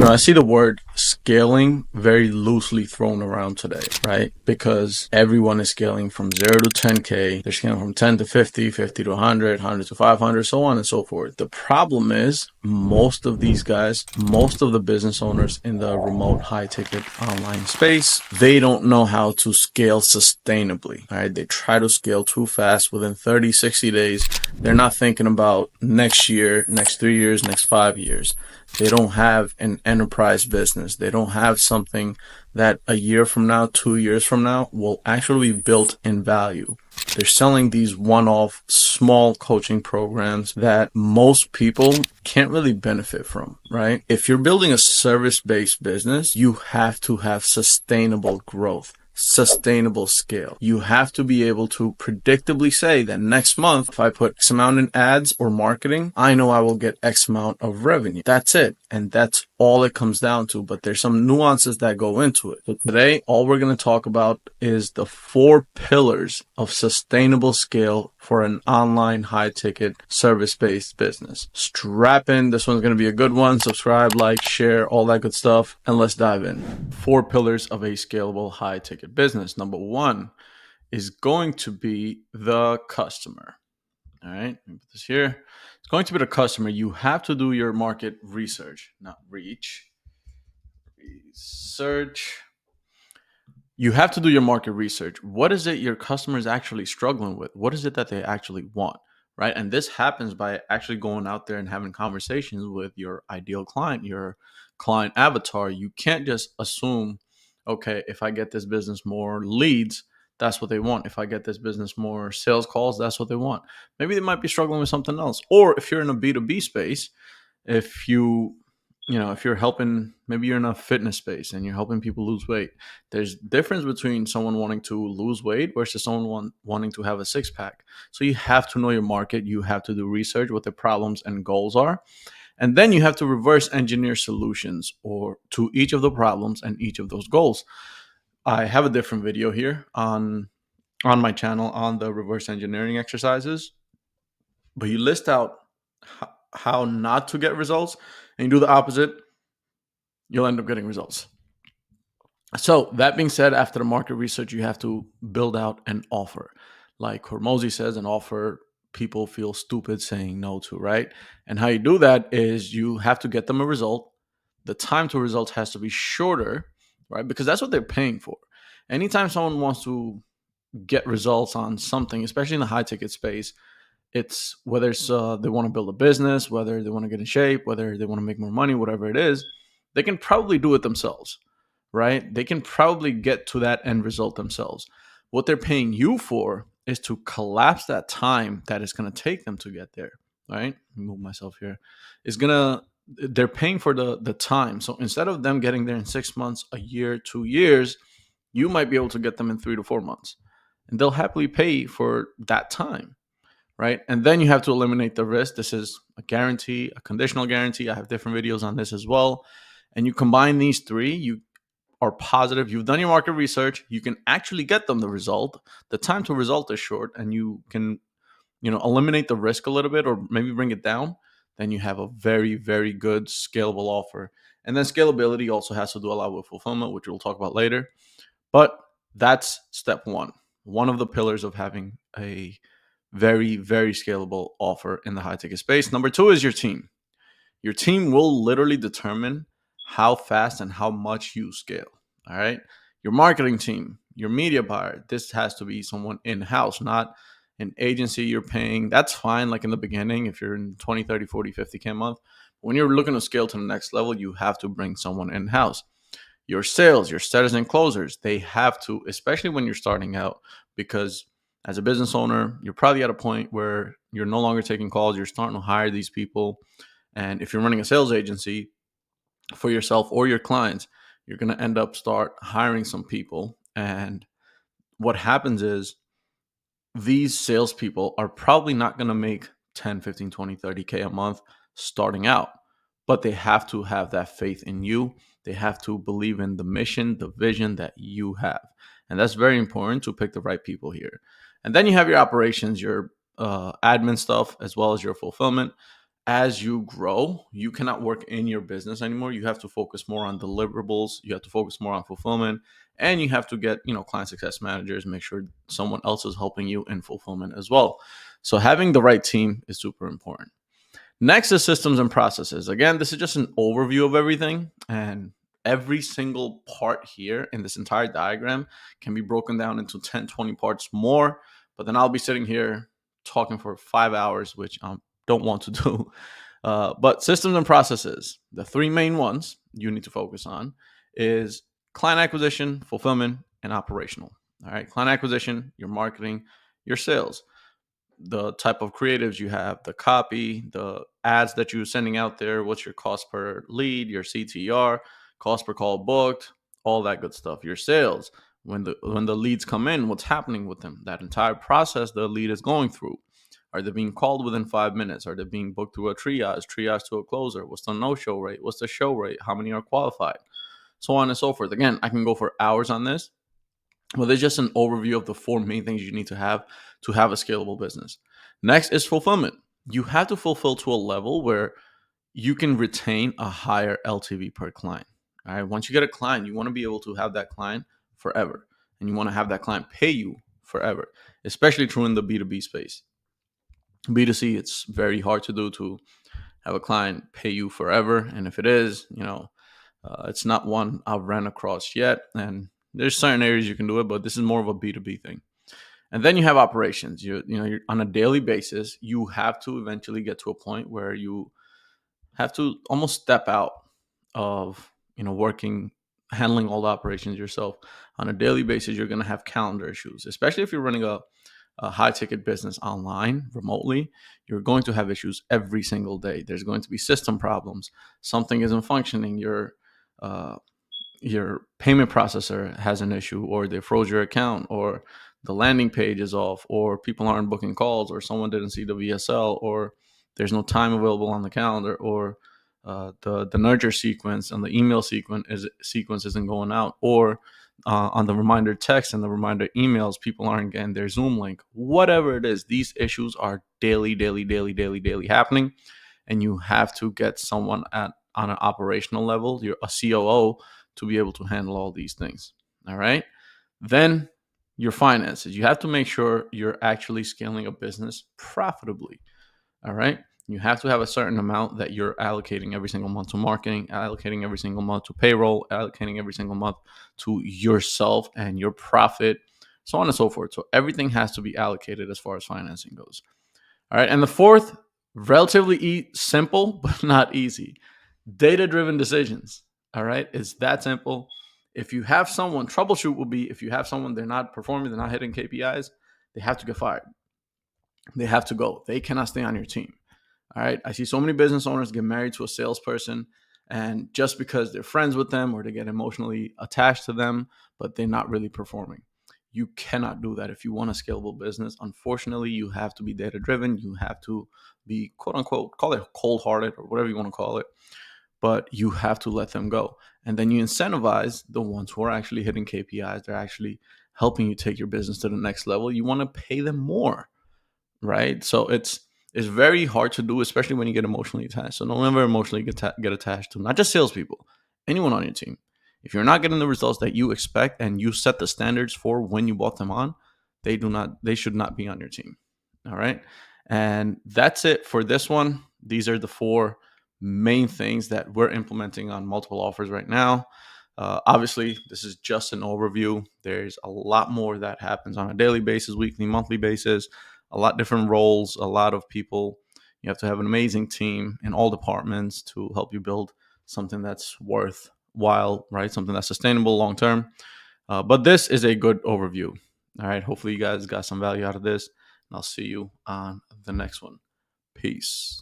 I see the word scaling very loosely thrown around today, right? Because everyone is scaling from 0 to 10K. They're scaling from 10 to 50, 50 to 100, 100 to 500, so on and so forth. The problem is most of these guys, most of the business owners in the remote high ticket online space, they don't know how to scale sustainably, right? They try to scale too fast within 30, 60 days. They're not thinking about next year, next 3 years, next 5 years. They don't have an enterprise business. They don't have something that a year from now, 2 years from now will actually be built in value. They're selling these one-off small coaching programs that most people can't really benefit from, right? If you're building a service-based business, you have to have sustainable growth, sustainable scale. You have to be able to predictably say that next month, if I put X amount in ads or marketing, I know I will get X amount of revenue. That's it. And that's all it comes down to. But there's some nuances that go into it. So today, all we're going to talk about is the 4 pillars of sustainable scale for an online high ticket service-based business. Strap in. This one's going to be a good one. Subscribe, like, share, all that good stuff. And let's dive in. 4 pillars of a scalable high ticket business. Number 1 is going to be the customer. All right, let me put this here. It's going to be the customer. You have to do your market research, not reach. Research. You have to do your market research. What is it your customer is actually struggling with? What is it that they actually want, right? And this happens by actually going out there and having conversations with your ideal client, your client avatar. You can't just assume, okay, if I get this business more leads, that's what they want. If I get this business more sales calls, that's what they want. Maybe they might be struggling with something else. Or if you're in a B2B space, if if you're helping, maybe you're in a fitness space and you're helping people lose weight. There's difference between someone wanting to lose weight versus someone wanting to have a 6-pack. So you have to know your market. You have to do research, what the problems and goals are. And then you have to reverse engineer solutions or to each of the problems and each of those goals. I have a different video here on my channel on the reverse engineering exercises, but you list out how not to get results and you do the opposite, you'll end up getting results. So that being said, after the market research, you have to build out an offer. Like Hormozy says, an offer people feel stupid saying no to, right? And how you do that is you have to get them a result. The time to results has to be shorter, right? Because that's what they're paying for. Anytime someone wants to get results on something, especially in the high ticket space, it's whether it's they want to build a business, whether they want to get in shape, whether they want to make more money, whatever it is, they can probably do it themselves, right? They can probably get to that end result themselves. What they're paying you for is to collapse that time that it's going to take them to get there, right? Move myself here. They're paying for the time. So instead of them getting there in 6 months, a year, 2 years, you might be able to get them in 3 to 4 months. And they'll happily pay for that time, right? And then you have to eliminate the risk. This is a guarantee, a conditional guarantee. I have different videos on this as well. And you combine these 3, you are positive. You've done your market research. You can actually get them the result. The time to result is short and you can, eliminate the risk a little bit or maybe bring it down. Then you have a very, very good scalable offer. And then scalability also has to do a lot with fulfillment, which we'll talk about later. But that's step 1. One of the pillars of having a very, very scalable offer in the high ticket space. Number 2 is your team. Your team will literally determine how fast and how much you scale. All right. Your marketing team, your media buyer, this has to be someone in-house, not an agency you're paying. That's fine. Like in the beginning, if you're in 20, 30, 40, 50K a month, when you're looking to scale to the next level, you have to bring someone in-house. Your sales, your setters and closers, they have to, especially when you're starting out, because as a business owner, you're probably at a point where you're no longer taking calls. You're starting to hire these people. And if you're running a sales agency for yourself or your clients, you're going to end up start hiring some people. And what happens is these salespeople are probably not going to make 10, 15, 20, 30K a month starting out, but they have to have that faith in you. They have to believe in the mission, the vision that you have. And that's very important to pick the right people here. And then you have your operations, your admin stuff, as well as your fulfillment. as you grow, you cannot work in your business anymore. You have to focus more on deliverables. You have to focus more on fulfillment, and you have to get client success managers. Make sure someone else is helping you in fulfillment as well. So having the right team is super important. Next is systems and processes. Again, this is just an overview of everything, and every single part here in this entire diagram can be broken down into 10, 20 parts more. But then I'll be sitting here talking for 5 hours, which I don't want to do. But systems and processes, the three main ones you need to focus on is client acquisition, fulfillment, and operational. All right, client acquisition, your marketing, your sales, the type of creatives you have, the copy, the ads that you're sending out there, what's your cost per lead, your CTR, cost per call booked, all that good stuff. Your sales, when the leads come in, what's happening with them? That entire process the lead is going through. Are they being called within 5 minutes? Are they being booked through a triage to a closer? What's the no-show rate? What's the show rate? How many are qualified? So on and so forth. Again, I can go for hours on this. Well, there's just an overview of the four main things you need to have a scalable business. Next is fulfillment. You have to fulfill to a level where you can retain a higher LTV per client. All right. Once you get a client, you want to be able to have that client forever, and you want to have that client pay you forever, especially true in the B2B space. B2C, it's very hard to do to have a client pay you forever. And if it is, it's not one I've ran across yet. And there's certain areas you can do it, but this is more of a B2B thing. And then you have operations. You're on a daily basis. You have to eventually get to a point where you have to almost step out of working, handling all the operations yourself. On a daily basis, you're going to have calendar issues, especially if you're running a high ticket business online remotely. You're going to have issues every single day. There's going to be system problems. Something isn't functioning. Uh, your payment processor has an issue, or they froze your account, or the landing page is off, or people aren't booking calls, or someone didn't see the VSL, or there's no time available on the calendar, or the nurture sequence and the email sequence isn't going out, or on the reminder text and the reminder emails, people aren't getting their Zoom link. Whatever it is, these issues are daily, daily, daily, daily, daily happening, and you have to get someone on an operational level, you're a COO, to be able to handle all these things. All right. Then your finances. You have to make sure you're actually scaling a business profitably. All right. You have to have a certain amount that you're allocating every single month to marketing, allocating every single month to payroll, allocating every single month to yourself and your profit, so on and so forth. So everything has to be allocated as far as financing goes. All right. And the fourth, relatively simple, but not easy, data-driven decisions. All right. It's that simple. If you have someone, troubleshoot will be, if you have someone, they're not performing, they're not hitting KPIs, they have to get fired. They have to go. They cannot stay on your team. All right. I see so many business owners get married to a salesperson, and just because they're friends with them or they get emotionally attached to them, but they're not really performing. You cannot do that if you want a scalable business. Unfortunately, you have to be data driven. You have to be, quote unquote, call it cold hearted or whatever you want to call it, but you have to let them go. And then you incentivize the ones who are actually hitting KPIs. They're actually helping you take your business to the next level. You want to pay them more, right? So it's very hard to do, especially when you get emotionally attached. So don't ever emotionally get attached to not just salespeople, anyone on your team. If you're not getting the results that you expect and you set the standards for when you brought them on, they should not be on your team. All right. And that's it for this one. These are the four main things that we're implementing on multiple offers right now. Obviously, this is just an overview. There's a lot more that happens on a daily basis, weekly, monthly basis, a lot different roles, a lot of people. You have to have an amazing team in all departments to help you build something that's worthwhile, right? Something that's sustainable long term. But this is a good overview. All right. Hopefully, you guys got some value out of this. And I'll see you on the next one. Peace.